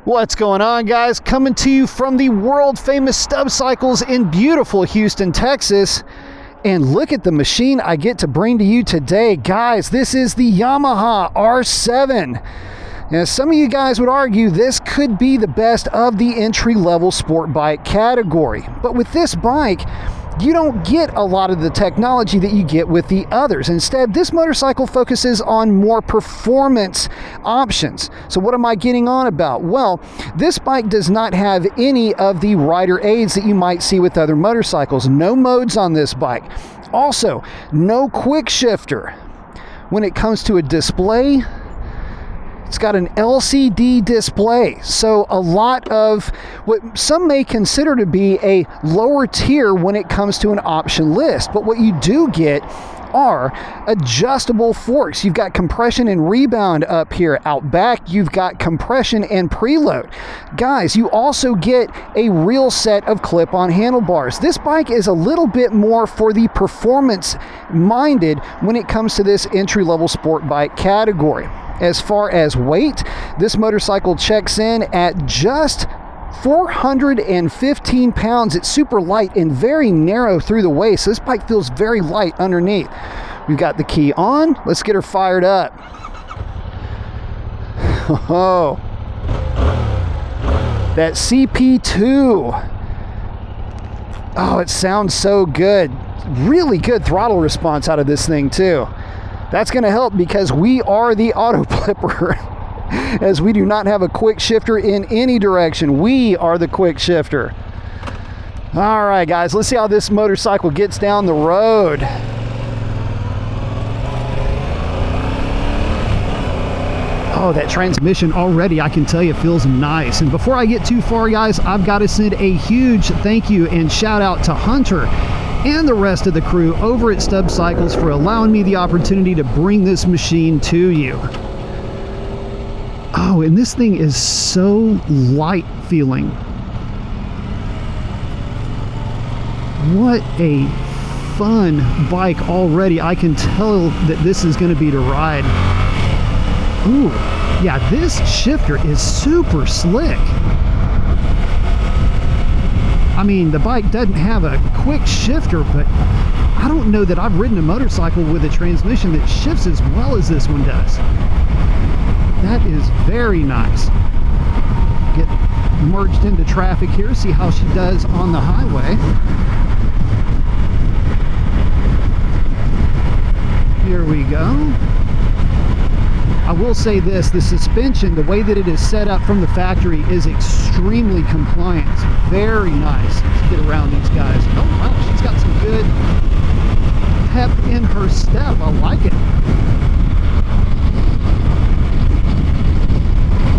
What's going on, guys? Coming to you from the world famous Stub Cycles in beautiful Houston, Texas. And look at the machine I get to bring to you today. Guys, this is the Yamaha R7. Now, some of you guys would argue this could be the best of the entry-level sport bike category. But with this bike, you don't get a lot of the technology that you get with the others. Instead, this motorcycle focuses on more performance options. So what am I getting on about? Well, this bike does not have any of the rider aids that you might see with other motorcycles. No modes on this bike. Also, no quick shifter. When it comes to a display, it's got an LCD display, so a lot of what some may consider to be a lower tier when it comes to an option list. But what you do get are adjustable forks. You've got compression and rebound up here. Out back, you've got compression and preload. Guys, you also get a real set of clip-on handlebars. This bike is a little bit more for the performance-minded when it comes to this entry-level sport bike category. As far as weight, this motorcycle checks in at just 415 pounds. It's super light and very narrow through the waist. So this bike feels very light underneath. We've got the key on. Let's get her fired up. Oh, that CP2. Oh, it sounds so good. Really good throttle response out of this thing too. That's going to help because we are the auto flipper, as we do not have a quick shifter in any direction. We are the quick shifter. All right, guys, let's see how this motorcycle gets down the road. Oh, that transmission already, I can tell you, feels nice. And before I get too far, guys, I've got to send a huge thank you and shout out to Hunter and the rest of the crew over at Stub Cycles for allowing me the opportunity to bring this machine to you. Oh, and this thing is so light feeling. What a fun bike already. I can tell that this is going to be to ride. Ooh, yeah, this shifter is super slick. I mean, the bike doesn't have a quick shifter, but I don't know that I've ridden a motorcycle with a transmission that shifts as well as this one does. That is very nice. Get merged into traffic here, see how she does on the highway. Here we go. I will say this, the suspension, the way that it is set up from the factory is extremely compliant. Very nice. Let's get around these guys. Oh, wow, she's got some good pep in her step. I like it.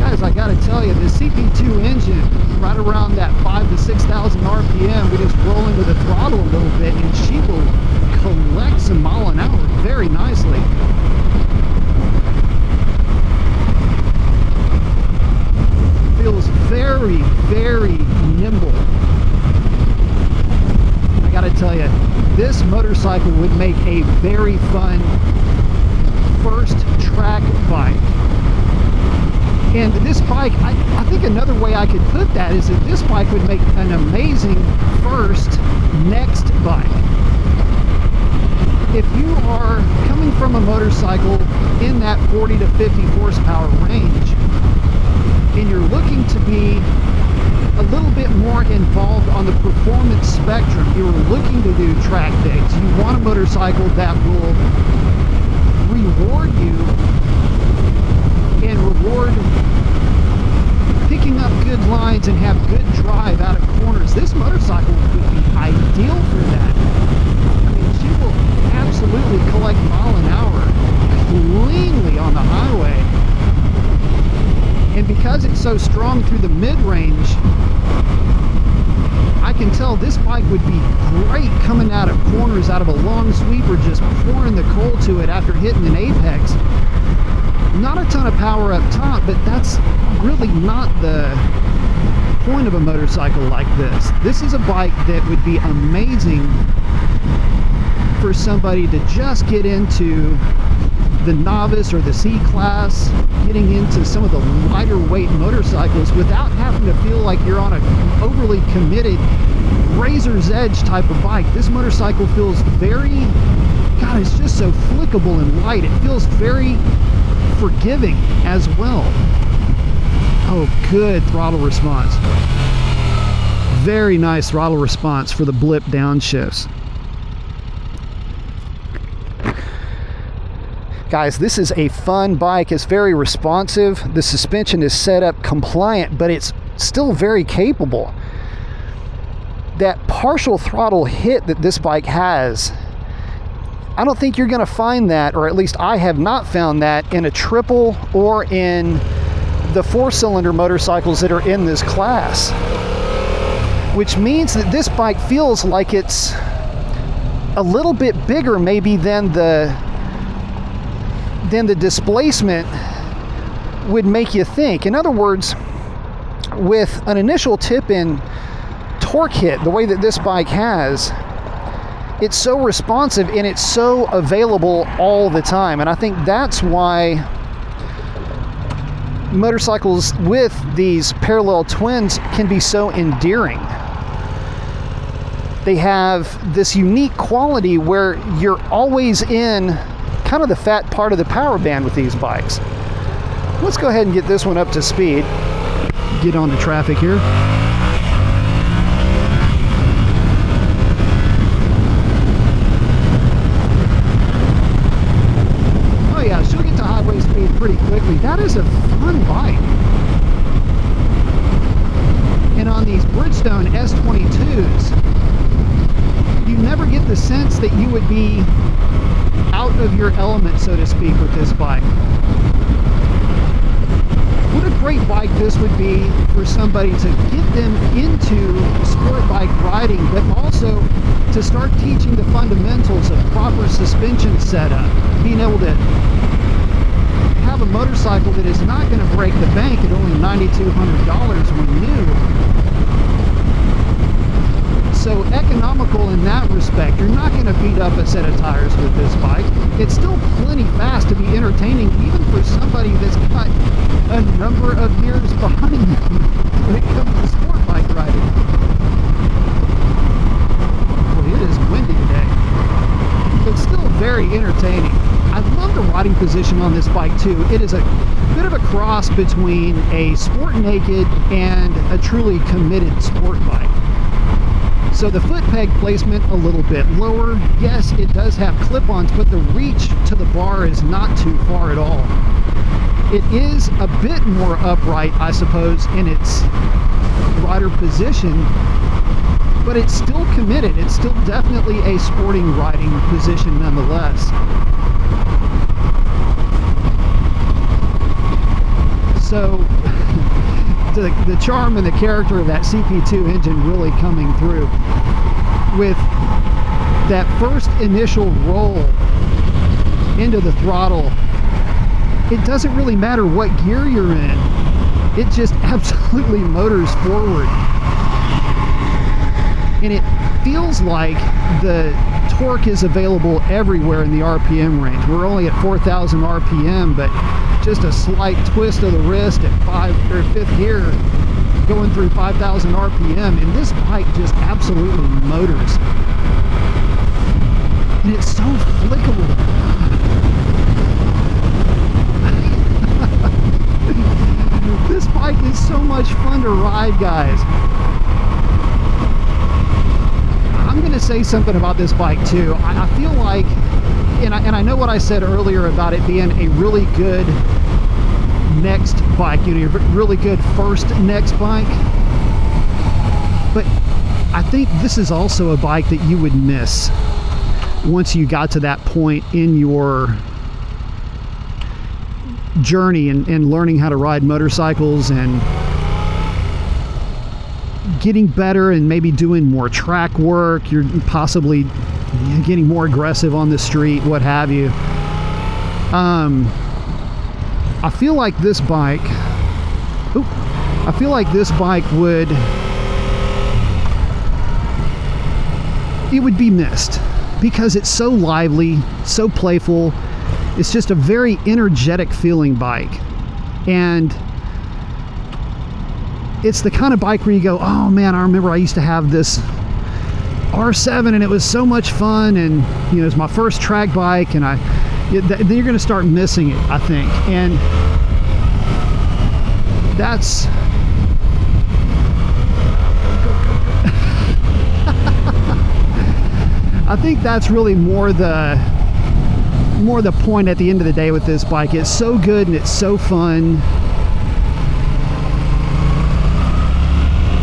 Guys, I gotta tell you, the CP2 engine, right around that 5,000 to 6,000 RPM, we just roll into the throttle a little bit and she will collect some mile an hour very nicely. Feels very, very nimble. I gotta tell you, this motorcycle would make a very fun first track bike. And this bike, I think another way I could put that is that this bike would make an amazing first next bike. If you are coming from a motorcycle in that 40 to 50 horsepower range, and you're looking to be a little bit more involved on the performance spectrum, you're looking to do track days, you want a motorcycle that will reward you and reward picking up good lines and have good drive out of corners, this motorcycle would be ideal for that. I mean, she will absolutely collect mile an hour cleanly on the highway. And because it's so strong through the mid-range, I can tell this bike would be great coming out of corners out of a long sweep or just pouring the coal to it after hitting an apex. Not a ton of power up top, but that's really not the point of a motorcycle like this. This is a bike that would be amazing for somebody to just get into the novice or the C-class, getting into some of the lighter weight motorcycles without having to feel like you're on an overly committed razor's edge type of bike. This motorcycle feels very, God, it's just so flickable and light. It feels very forgiving as well. Oh, good throttle response. Very nice throttle response for the blip downshifts. Guys, this is a fun bike. It's very responsive. The suspension is set up compliant, but it's still very capable. That partial throttle hit that this bike has, I don't think you're going to find that, or at least I have not found that in a triple or in the 4-cylinder motorcycles that are in this class. Which means that this bike feels like it's a little bit bigger maybe than the displacement would make you think. In other words, with an initial tip-in torque hit, the way that this bike has, it's so responsive and it's so available all the time. And I think that's why motorcycles with these parallel twins can be so endearing. They have this unique quality where you're always in kind of the fat part of the power band with these bikes. Let's go ahead and get this one up to speed. Get on to traffic here. Oh yeah, she'll get to highway speed pretty quickly. That is a fun bike. And on these Bridgestone S22s, you never get the sense that you would be out of your element, so to speak, with this bike. What a great bike this would be for somebody to get them into sport bike riding, but also to start teaching the fundamentals of proper suspension setup, being able to have a motorcycle that is not going to break the bank at only $9,200 when new. So economical in that respect. You're not going to beat up a set of tires with this bike. It's still plenty fast to be entertaining, even for somebody that's got a number of years behind them when it comes to sport bike riding. Boy, it is windy today. But still very entertaining. I love the riding position on this bike too. It is a bit of a cross between a sport naked and a truly committed sport bike. So the foot peg placement a little bit lower. Yes, it does have clip-ons, but the reach to the bar is not too far at all. It is a bit more upright, I suppose, in its rider position, but it's still committed. It's still definitely a sporting riding position nonetheless. So the charm and the character of that CP2 engine really coming through with that first initial roll into the throttle. It doesn't really matter what gear you're in. It just absolutely motors forward. And it feels like the torque is available everywhere in the RPM range. We're only at 4,000 RPM, but just a slight twist of the wrist at 5th gear going through 5,000 RPM, and this bike just absolutely motors. And it's so flickable. This bike is so much fun to ride, guys. I'm going to say something about this bike too. I feel like, and I know what I said earlier about it being a really good next bike, you know, really good first next bike, but I think this is also a bike that you would miss once you got to that point in your journey and learning how to ride motorcycles and getting better and maybe doing more track work. You're possibly getting more aggressive on the street, what have you. I feel like this bike would be missed because it's so lively, so playful. It's just a very energetic feeling bike. And it's the kind of bike where you go, oh man, I remember I used to have this R7 and it was so much fun, and you know, it's my first track bike, and then you're going to start missing it, I think. And that's I think that's really more the point at the end of the day with this bike. It's so good and it's so fun,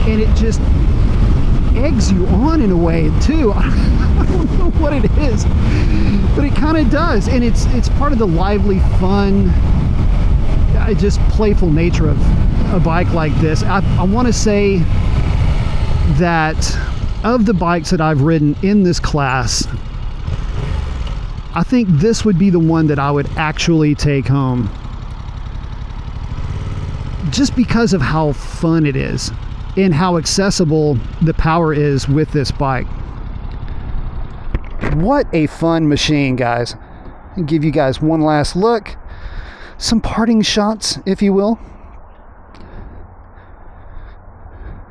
and it just eggs you on in a way too. I don't know what it is, but it kind of does, and it's part of the lively, fun, just playful nature of a bike like this. I want to say that of the bikes that I've ridden in this class, I think this would be the one that I would actually take home, just because of how fun it is and how accessible the power is with this bike. What a fun machine, guys. I'll give you guys one last look, some parting shots, if you will.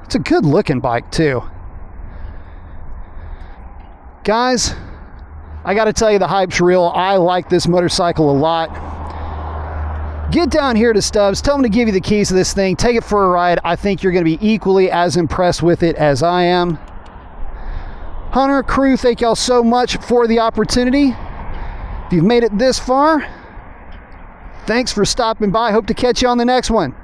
It's a good looking bike too. Guys, I gotta tell you, the hype's real. I like this motorcycle a lot. Get down here to Stubbs, tell them to give you the keys to this thing, take it for a ride. I think you're gonna be equally as impressed with it as I am. Hunter, crew, thank y'all so much for the opportunity. If you've made it this far, thanks for stopping by. Hope to catch you on the next one.